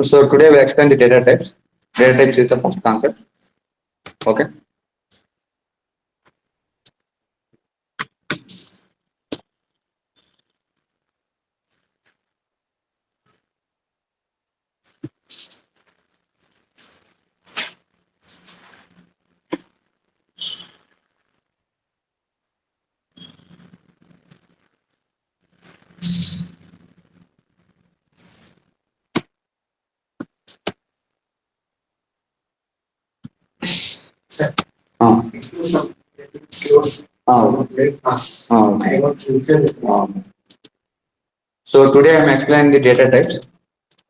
So today we'll explain the data types. Data types is the first concept. Okay. Uh, so today I'm explaining the data types.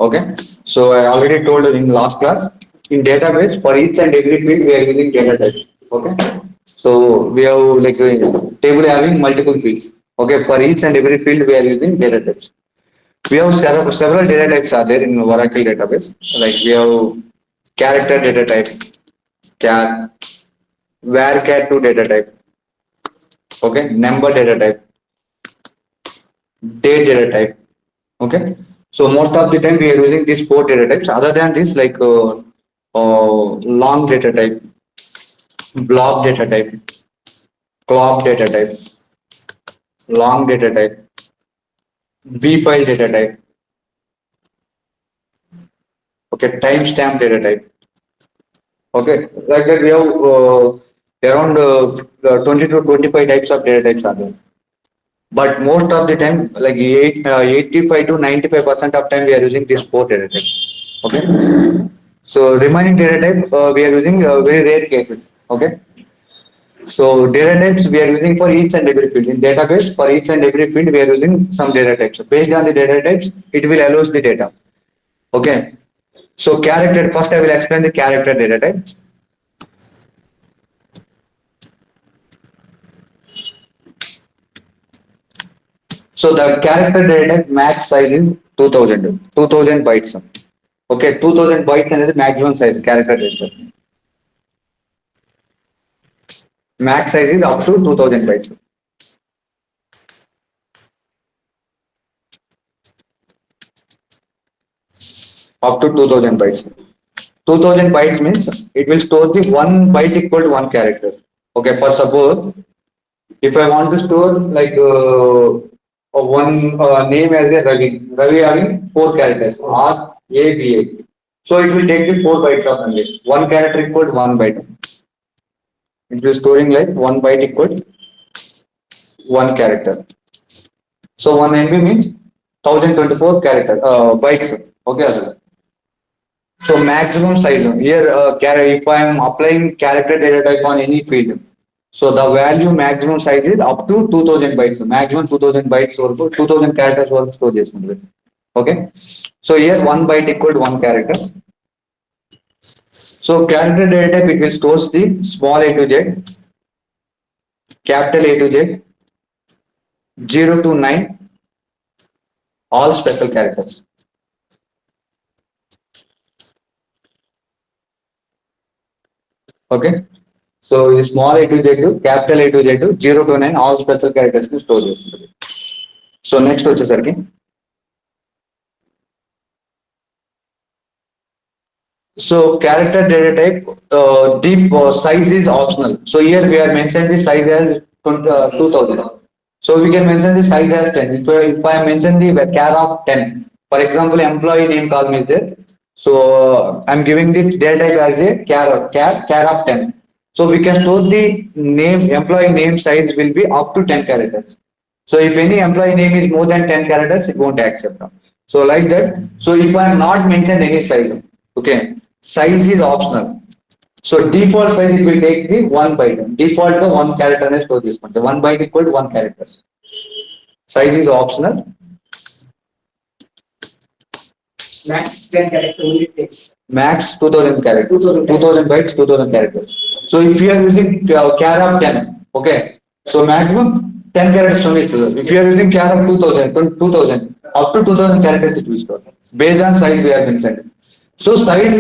Okay. So I already told in last class. In database, for each and every field we are using data types. Okay. So we have like a table having multiple fields. Okay. For each and every field we are using data types. We have several data types are there in Oracle database. Like we have character data type, char, varchar2 data type, okay, number data type, date data type, okay. So most of the time we are using these four data types. Other than this, like long data type, blob data type, clob data type, long data type, bfile data type, okay, timestamp data type. Okay, like that we have around 20 to 25 types of data types are there. But most of the time, like 85 to 95% of time, we are using these four data types. Okay. So remaining data type, we are using very rare cases. Okay. So data types we are using for each and every field. In database, for each and every field, we are using some data types. So based on the data types, it will allow the data. Okay. So character, first I will explain the character data type. So the character data max size is 2000 bytes. Okay, 2000 bytes is the maximum size character data. Max size is up to 2000 bytes. Up to 2000 bytes. 2000 bytes means it will store the one byte equal to one character. Okay, for suppose if I want to store like one name as a Ravi, Ravi having four characters R A B A. So it will take the 4 bytes of only. One character equal to one byte. It will storing like one byte equal to one character. So one MB means 1024 character bytes. Okay. So maximum size here, if I am applying character data type on any field, so the value maximum size is up to 2000 bytes. Maximum 2000 bytes or 2000 characters or store చేసుకుంటుంది. Okay. So here one byte equal to one character. So character data type it will stores the small a to z, capital A to z, 0 to 9, all special characters. Okay. So the small a to z, capital A to z, 0 to 9, all special characters ని store చేస్తుంది. So next వచ్చేసరికి so character data type deep size is optional. So here we are mentioned the size as 2000. So we can mention the size as 10. If I mention the char of 10, for example, employee name column is there. So I'm giving the data type as a char of 10. So we can store the name employee name size will be up to 10 characters. So if any employee name is more than 10 characters, it won't accept. So like that. So if I am not mentioned any size, okay, size is optional. So default size it will take the 1 byte. Default to 1 character is store this one. The 1 byte equal to 1 character. Size is optional. Max 10 character only takes. Max 2000 characters. 2000 bytes, 2000 characters. So if you are using char of 10, okay. So maximum 10 characters only. If you are using char of 2000, up to 2000 characters it will store. Based on size we have mentioned. So size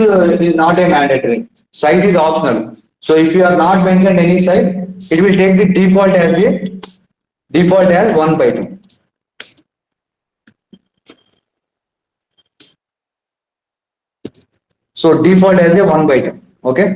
is not a mandatory. Size is optional. So if you have not mentioned any size, it will take the default as 1 byte. So default as a 1 byte. Okay.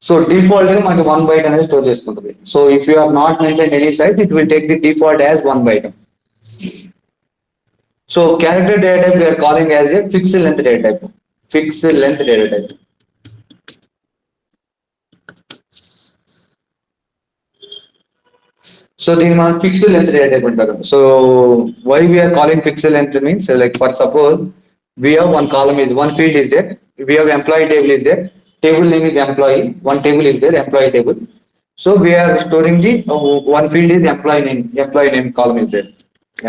So default గా మనకి 1 byte అనేది store చేసుకుంటుంది. So if you have not mentioned any size, it will take the default as 1 byte. So character data type we are calling as a fixed length data type. Fixed length data type. So దీన్ని మనం fixed length data type అంటారు. So why we are calling fixed length means like for suppose we have one column is one field is there. We have employee table is there. Table name is employee. One table is there employee table. So we are storing the one field is employee name. Employee name column is there.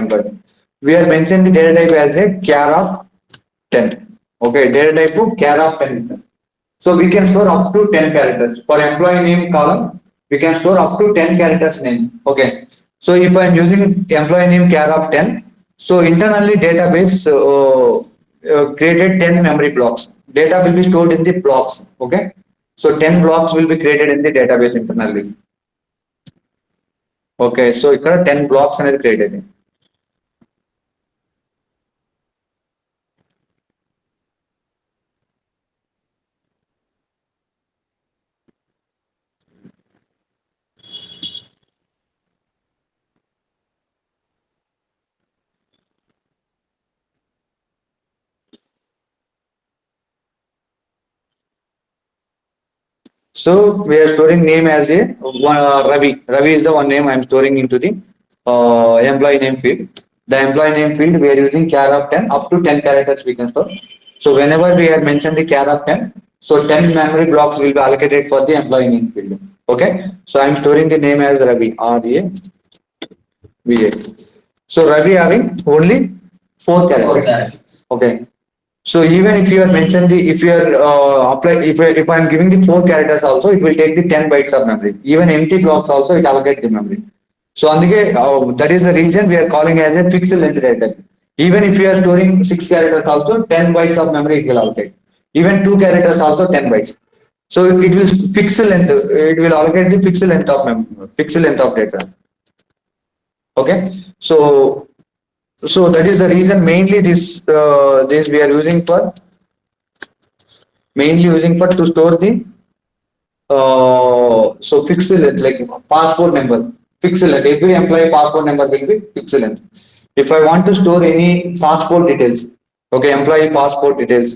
Employee. We are mentioning the data type as a char of 10. Okay, data type to char of 10. So we can store up to 10 characters. For employee name column, we can store up to 10 characters name. Okay. So if I am using employee name char of 10, so internally database created 10 memory blocks. Data will be stored in the blocks. Okay. So 10 blocks will be created in the database internally. Okay. So ఇక్కడ 10 blocks అనేది create అయింది. So we are storing name as a Ravi. Ravi is the one name I am storing into the employee name field. The employee name field we are using char of 10 up to 10 characters we can store. So whenever we are mentioned the char of 10, so 10 memory blocks will be allocated for the employee name field. Okay. So I am storing the name as Ravi. R-A-V-A. So Ravi having only 4 characters. Okay. So even if you are mentioned the if you are apply if I am giving the 4 characters also, it will take the 10 bytes of memory. Even empty blocks also it allocates the memory. So అందుకే that is the reason we are calling as a fixed length data. Even if you are storing 6 characters also, 10 bytes of memory it will allocate. Even 2 characters also 10 bytes. So it will fixed length. It will allocate the fixed length of fixed length of data. Okay. So that is the reason mainly this we are using for mainly using for to store the so fixed length like passport number fixed length every employee passport number will be fixed length. If I want to store any passport details, okay, employee passport details,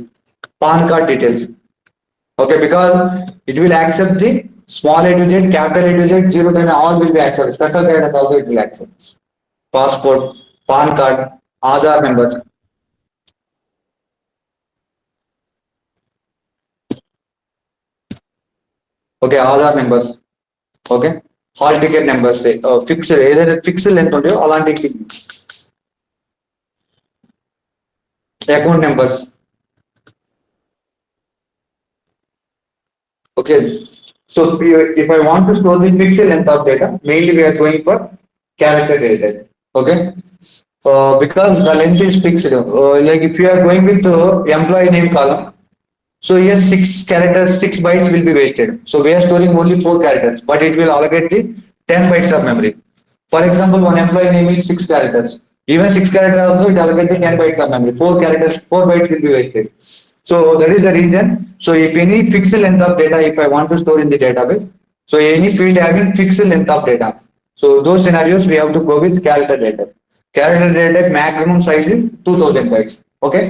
pan card details, okay, because it will accept the small a to z, capital A to z, zero to n, all will be accepted, special characters also it will accept passport, pan card, Aadhaar number. Okay, Aadhaar numbers. Okay, hall ticket numbers fixed ఏదైతే fixed length ఉంటాయో అలాంటి account numbers. Okay, so if I want to store the fixed length of data, mainly we are going for character data. Okay, because the length is fixed. Like if you are going with employee name column, so here 6 characters, 6 bytes will be wasted. So we are storing only 4 characters, but it will allocate the 10 bytes of memory. For example, one employee name is 6 characters. Even 6 characters also it allocates the 10 bytes of memory. 4 characters, 4 bytes will be wasted. So that is the reason. So if any fixed length of data, if I want to store in the database, so any field having fixed length of data. So those scenarios we have to go with character data. Character data maximum size is 2000 bytes. Okay,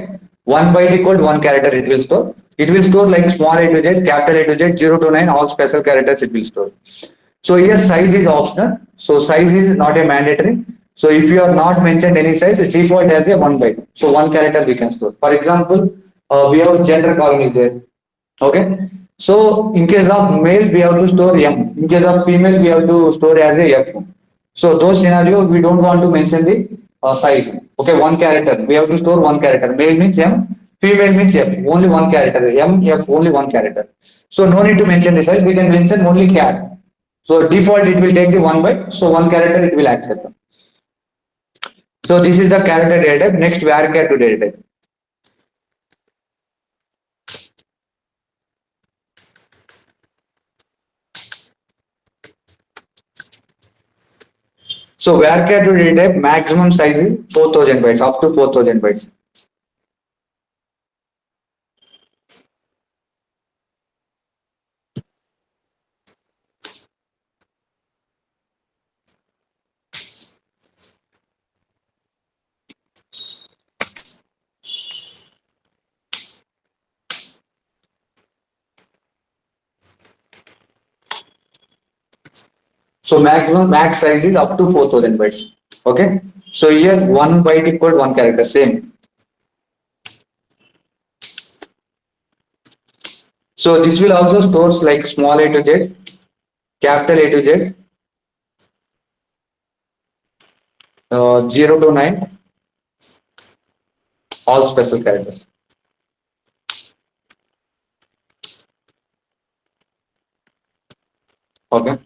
1 byte equal to 1 character it will store. It will store like small a to z, capital A to z, 0 to 9, all special characters it will store. So here size is optional. So size is not a mandatory. So if you have not mentioned any size, it's default as a 1 byte. So 1 character we can store. For example, we have gender column is there. Okay. So in case of male, we have to store M. In case of female, we have to store as a F. So those scenarios we don't want to mention the size. Okay, 1 character. We have to store 1 character. Male means M, female means F. Only 1 character. M, F, only 1 character. So no need to mention the size. We can mention only cat. So default it will take the 1 byte. So 1 character it will accept. So this is the character data type. Next varchar to data type. So varchar to data type maximum size is 4000 bytes, up to 4000 bytes. So maximum max size is up to 4000 bytes. Okay. So here one byte equal one character, same. So this will also stores like small a to z, capital A to z, 0 to 9, all special characters. Okay.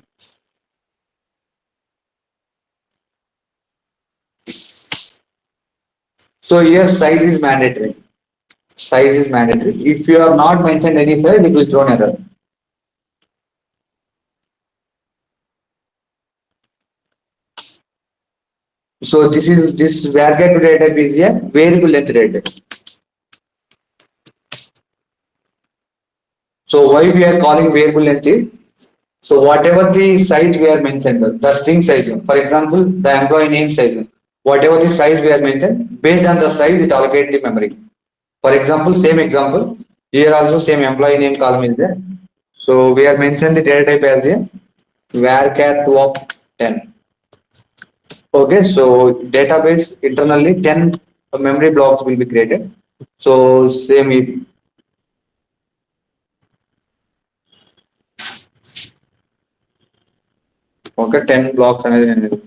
So here size is mandatory. Size is mandatory. If you have not mentioned any size, it will throw an error. So this varchar to data type is a variable length data type. So why we are calling variable length is, so whatever the size we are mentioned, the string size, for example, the employee name size, whatever the size we are mentioned, based on the size it allocates the memory. For example, same example, here also same employee name column is there. So we are mentioned the data type as a varchar2 of 10. Okay, so database internally 10 memory blocks will be created. So same if okay 10 blocks అనేది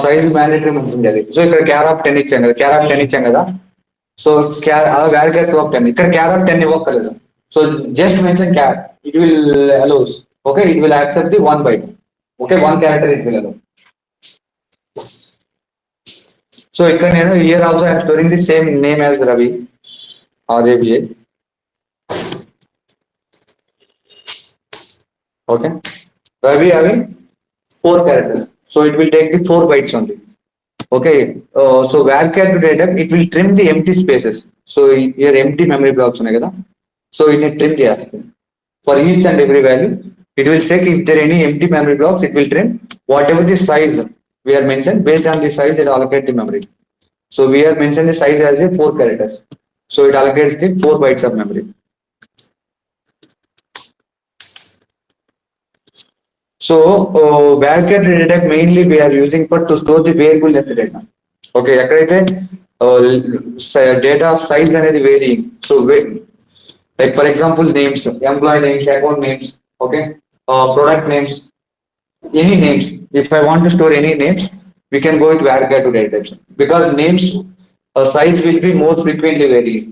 size mandatory ఉంటుంది అది. So ఇక్కడ char of 10 ఇచ్చాం కదా, క్యార్ of 10 ఇచ్చాం కదా. So క్యార్ value of 10 ఇక్కడ char of 10 ఇవ్వక్కర్లేదు. So just mention char, it will allows. Okay, it will accept the 1 byte. Okay, 1 character it will allow. So ఇక్కడ నేను here also I'm storing the same name as Ravi or ABA. Okay, Ravi having 4 characters, so it will take the 4 bytes only. Okay, so varchar to data it will trim the empty spaces. So here empty memory blocks ఉన్నాయి కదా, so it will trim చేస్తుంది. For each and every value, it will check if there are any empty memory blocks. It will trim whatever the size we are mentioned, based on the size it allocate the memory. So we are mentioned the size as a 4 characters, so it allocates the 4 bytes of memory. So varchar data type mainly we are using for to store the variable length data. Okay, ఎక్కడైతే data size అనేది vary. So like for example names, employee names, account names, okay, product names, any names. If I want to store any names, we can go with varchar to data types, because names size will be more frequently varying.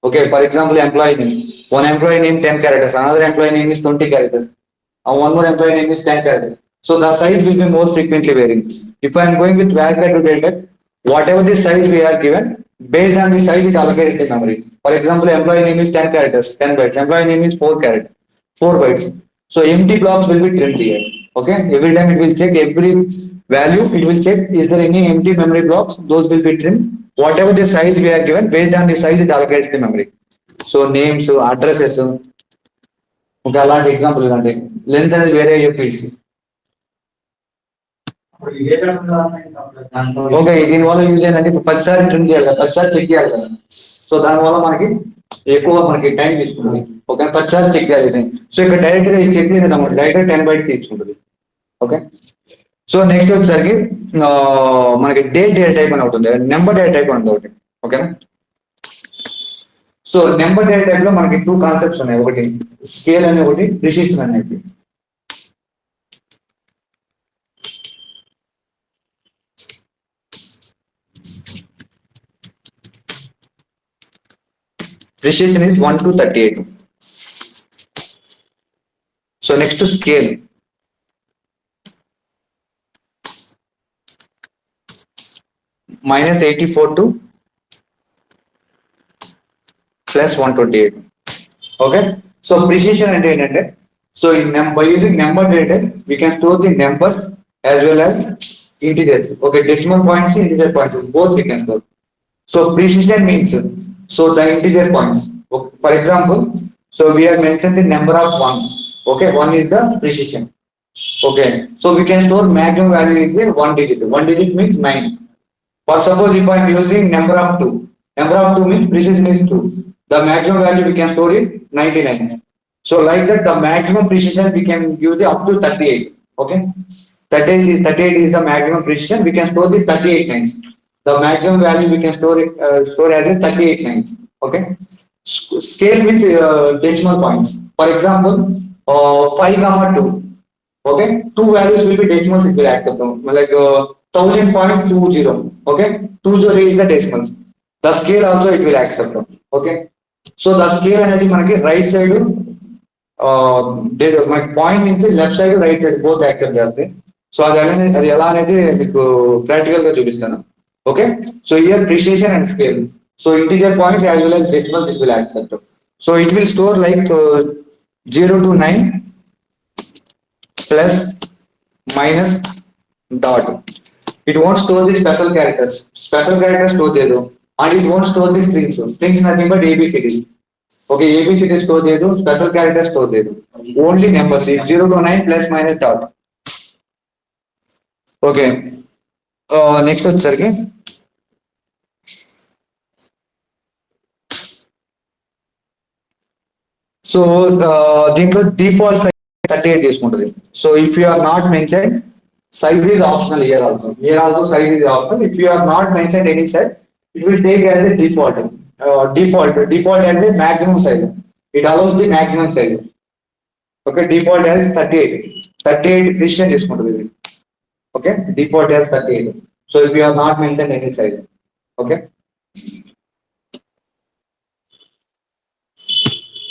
Okay, for example, employee name, one employee name 10 characters, another employee name is 20 characters, and one more employee name is 10 characters. So the size will be more frequently varying. If I am going with varchar to data type, whatever the size we are given, based on the size it allocates the memory. For example, employee name is 10 characters, 10 bytes. Employee name is 4 characters, 4 bytes. So empty blocks will be trimmed here. Okay, every time it will check every value. It will check is there any empty memory blocks. Those will be trimmed. Whatever the size we are given, based on the size it allocates the memory. So names, addresses. Okay, అలాంటి example ఇలాంటి length అనేది వేరే fields. Okay, దీనివల్ల use ఏంటంటే ఇప్పుడు 10 సార్లు trim చేయాలి కదా, 10 సార్లు చెక్ చేయాలి కదా. సో దానివల్ల మనకి ఎక్కువ మనకి టైం తీసుకుంటుంది. ఓకే, 10 సార్లు చెక్ చేయాలి. సో ఇక్కడ డైరెక్ట్ గా చెక్ చేసేద్దాం, డైరెక్ట్ 10 bytes తీసుకుంటుంది. ఓకే, సో నెక్స్ట్ వచ్చేసరికి మనకి డేట్ డేటా టైప్ అని ఉంటుంది, నెంబర్ డేటా టైప్ అని ఒకటి. ఓకేనా, సో నెంబర్ డేటా టైప్ లో మనకి 2 కాన్సెప్ట్స్ ఉన్నాయి, ఒకటి స్కేల్ అని, ఒకటి ప్రిసిషన్ అనేది. Precision is 1 to 38. So next to scale. Minus 84 to plus 128. Okay. So precision and ఏంటంటే so by using number data we can store the numbers as well as integers. Okay, decimal points, integer points, both we can store. So precision means so the integer points. For example, so we have mentioned the number of one. Okay, one is the precision. Okay, so we can store maximum value is the one digit. One digit means 9. For suppose if I am using number of 2, number of 2 means precision is 2. The maximum value we can store it 99. So like that the maximum precision we can use it up to 38. Okay, 38 is the maximum precision. We can store the 38 times. The maximum value we can store as a 38 times. Okay, scale with decimal points. For example, 5 comma 2. Okay, two values will be decimals, it will accept them like 1000.20. Okay, 20 is the decimals. The scale also it will accept them. Okay, so the scale అనేది మనకి right side my point నుంచి left side right side both accept చేస్తాయి. So అది ఎలా అనేది మీకు practical గా చూపిస్తాను. Okay, so here precision and scale. So integer points as well as decimals it will accept. So it will store like 0 to 9 plus minus dot. It won't store the special characters. Special characters store dedo, and it won't store the strings. Strings nothing but ABCD. Okay, ABCD store dedo, special characters store dedo. Only numbers 0 to 9 plus minus dot. Okay. Next వచ్చేసరికి so దీంట్లో default size 38 తీసుకుంటుంది. So if you are not mention size is optional here also. Here also size is optional. If you are not mentioned any size, it will take as a default. Default as a maximum size. It allows the maximum size. Okay, default as 38. 38 precision తీసుకుంటుంది. Okay, default as 38. So if you are not mentioned any size. Okay.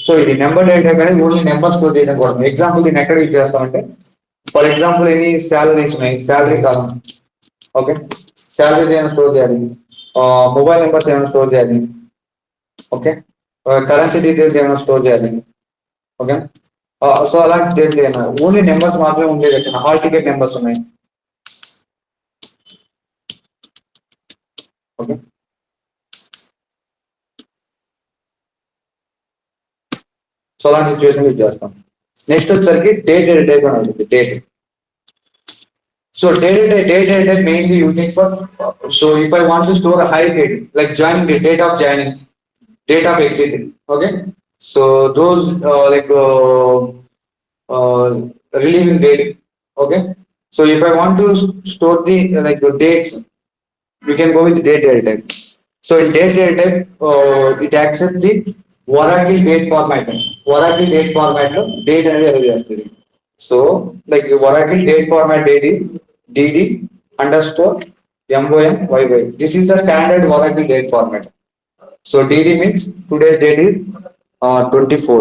So ఇది number data కానీ only number store చేయడం కూడా. Example దీన్ని ఎక్కడ use చేస్తామంటే for example any salaries ఉన్నాయి, salary కాలం. Okay, salaries ఏమైనా స్టోర్ చేయాలి, మొబైల్ నెంబర్స్ ఏమైనా స్టోర్ చేయాలి. ఓకే, కరెన్సీ డీటెయిల్స్ ఏమైనా స్టోర్ చేయాలి. ఓకే, సో అలాంటి డీటెయిల్స్ ఏమైనా ఓన్లీ నెంబర్స్ మాత్రమే ఉండేది. ఎక్కడ హాల్ టికెట్ నెంబర్స్ ఉన్నాయి. ఓకే, సో అలాంటి సిచ్యువేషన్ యూజ్ చేస్తాం. నెక్స్ట్ వచ్చేసరికి డేట్ టైప్ అని ఉంటుంది. Date. So date type mainly using for, so if I want to store a high date like joining date, date of joining, date of exit. Okay, so those relieving date. Okay, so if I want to store the dates, we can go with date type. So in date type it accepts the Oracle date format. Oracle date format lo date అనేది arrange చేస్తుంది. So like Oracle date format date is dd underscore mon yy. This is the standard Oracle date format. So dd means today's date is 24.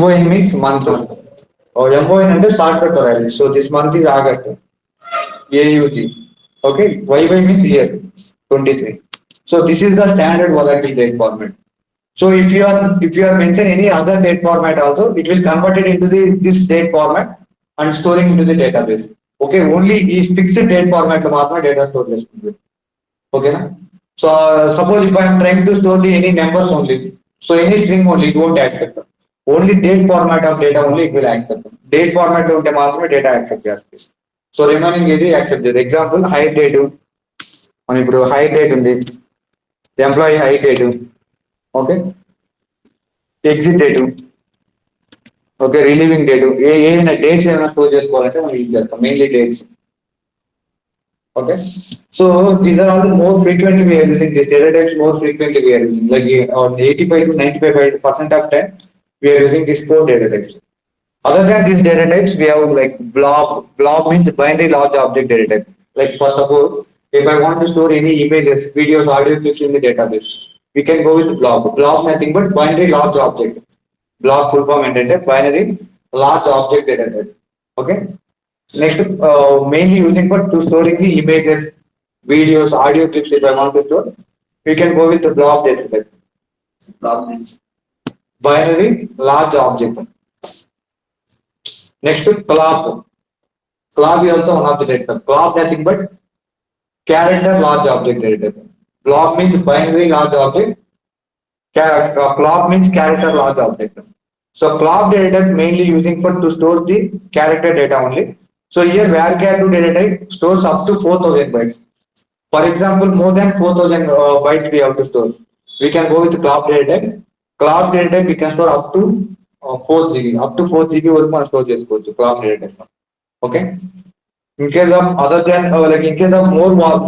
mon means month. mon అంటే start date రాయాలి. So this month is August. aug. Okay, yy means year 23. So this is the standard Oracle date format. So if you are mention any other date format also, it will convert it into this date format and storing into the database. Okay, only is fixed date format lo maatrame data store chestundi. Okay na? So suppose if I am trying to store any numbers only, so any string only, it won't accept. Only date format of data only it will accept. Date format lo unte maatrame data accept chestadi. So remaining edi accept cheyadu. Example hire date. మనం ఇప్పుడు hire date ఉంది, employee hire date. Okay, exit date. Okay, relieving date. ఏదైనా dates ఏమైనా store చేసుకోవాలంటే మనం use చేస్తాం, mainly dates. Okay, so these are all more frequently we are using this data types. More frequently we are using like on 85 to 95% of time we are using these 4 data types. Other than these data types we have like blob. Blob means binary large object data type. Like for suppose if I want to store any images, videos, audio, clips in the database. we can go with blob. Blob is nothing but binary large object. Blob full form ఏంటంటే binary large object data type. Okay. Next, mainly using for to storing the images, videos, audio clips. If I want to store, we can go with the blob data type. Blob means binary large object. Next, clob. Clob is also one of the data. Clob nothing but character large object data. Blob means binary large object. Clob means character large object. So clob data type mainly using for to store the character data only. So here varchar data type stores up to 4,000 bytes. For example, more than 4,000 bytes we have to store. We can go with clob data type. Clob data type we can store up to 4 GB. Up to 4 GB వరకు మనం store చేసుకోవచ్చు clob data type. Okay. In case of other than like in case of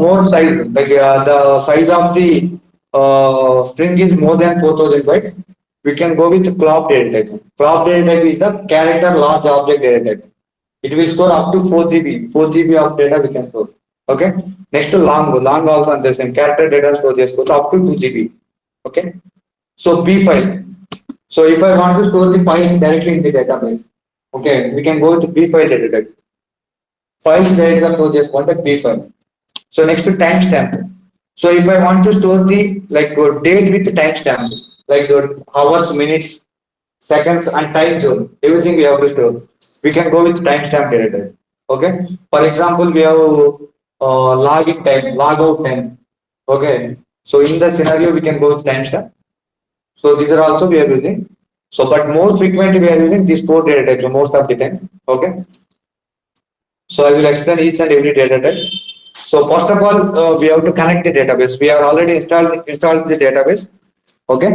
more size, like the size of the string is more than 4,000 bytes, we can go with clob data type. Clob data type is the character large object data type. It will store up to 4 GB. 4 GB of data we can store. Okay. Next to long also and the same character data store చేసుకోవచ్చు up to 2 GB. Okay. So bfile. So if I want to store the files directly in the database, okay, we can go to bfile data type. Files data store చేసుకోవాలి bfile. So next to timestamp. So if I want to store the like date with timestamp, like hours, minutes, seconds, and time zone, everything we have to store. We can go with timestamp data type. Okay. For example, we have login time, logout time. Okay. So in the scenario, we can go with timestamp. So these are also we are using. So, but more frequently we are using these 4 data types most of the time. Okay. So I will explain each and every data type. So first of all, we have to connect the database. We are already installed the database. Okay.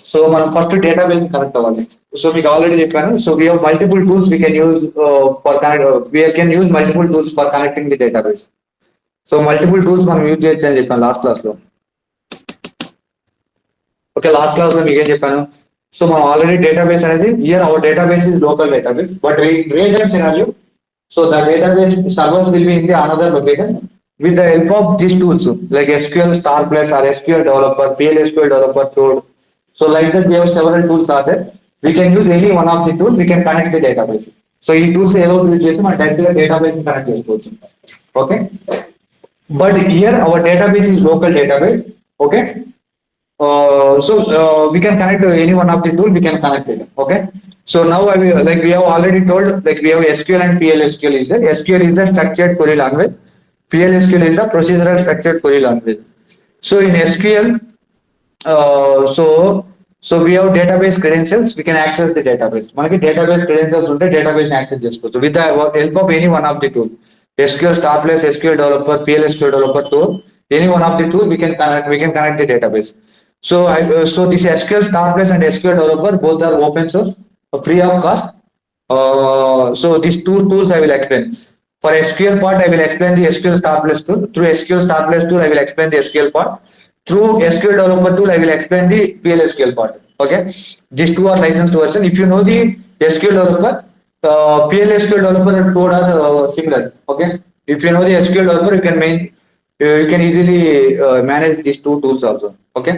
So మనం first database connect అవ్వాలి. So మీకు already చెప్పాను. So we have multiple tools we can use we can use multiple tools for connecting the database. So multiple tools మనం use చేయొచ్చు అని చెప్పాను last class లో. Okay, last class లో మీకు ఏం చెప్పాను? సో మనం ఆల్రెడీ డేటాబేస్ అనేది here our database is local database, but real time scenario so the database servers will be in the another location with the help of these tools like SQL Star Plus or SQL Developer, PLSQL Developer tool. So like that we have several tools are there. We can use any one of the tools. We can connect the database. So ఈ tools ఏదో use చేసి మనం direct గా database connect చేసుకోవచ్చు. Okay, but here our database is local database. Okay, so we can connect any one of the tool. We can connect it. Okay. So now I will, like we have already told, like we have SQL and PLSQL is there. SQL is the structured query language. PLSQL is the procedural structured query language. So in SQL, so we have database credentials. We can access the database. మనకి database credentials ఉంటే database ని access చేసుకోవచ్చు with the help of any one of the tool. SQL Star Plus, SQL Developer, PLSQL Developer tool. Any one of the tool we can connect the database. So so this SQL Star Plus and SQL Developer both are open source, free of cost. So these two tools I will explain. For SQL part, I will explain the SQL Star Plus tool. Through SQL Star Plus tool, I will explain the SQL part. Through SQL Developer tool, I will explain the PLSQL part. Okay, these two are licensed version. If you know the SQL Developer, PLSQL Developer and code are similar. Okay, if you know the SQL Developer, you can easily manage these two tools also. Okay,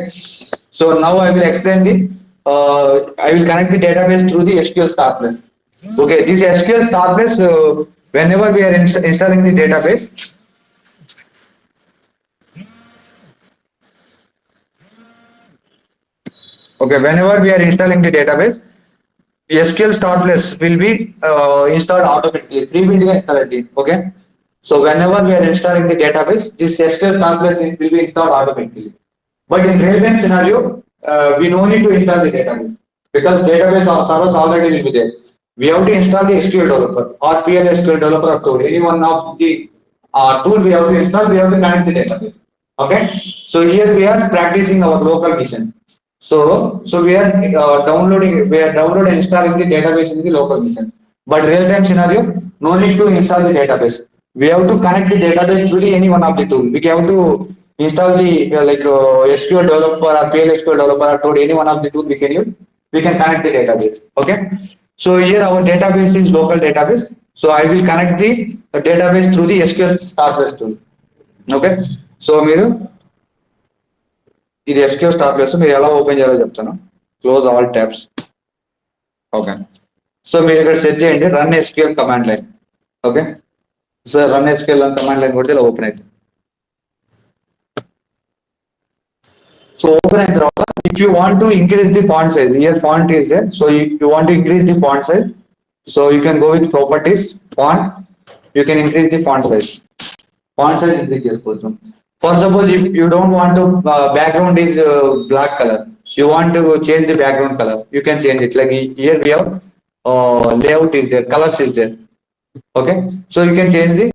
so now I will explain I will connect the database through the SQL Star Plus. Okay, this SQL Star Plus, whenever we are installing the database, okay, whenever we are installing the database, SQL Star Plus will be installed automatically. Pre-built installed. Okay, so whenever we are installing the database, this SQL Star Plus will be installed automatically. But in real-time scenario, we no need to install the database because database servers already will be there. We have to install the SQL Developer or PLSQL Developer or tool. Any one of the tool we have to install, we have to connect the database. Okay. So here we are practicing our local mission. So we are downloading and installing the database in the local mission. But real-time scenario, no need to install the database. We have to connect the database to any one of the tool. We have to install the SQL Developer or PLSQL Developer or tool. Any one of the tool we can use. We can connect the database. Okay. So here our database is local database. So I will connect the database through the SQL Star Plus tool. Okay. So మీరు ఇది SQL start చేస్తే మీరు ఎలా open చేయాలో చెప్తాను. Close all tabs. Okay. So మీరు ఇక్కడ set చేయండి run SQL command line. Okay. So run SQL command line కొడితే ఇలా ఓపెన్ అవుతుంది. సో open అయిన తర్వాత if you want to increase the font size, here font is there, so you want to increase the font size, so you can go with properties, font, you can increase the font size. Font size increase చేసుకోవచ్చు. For suppose if you don't want to background is black color, you want to change the background color, you can change it. Like here we have layout is there, colors is there. Okay, so you can change the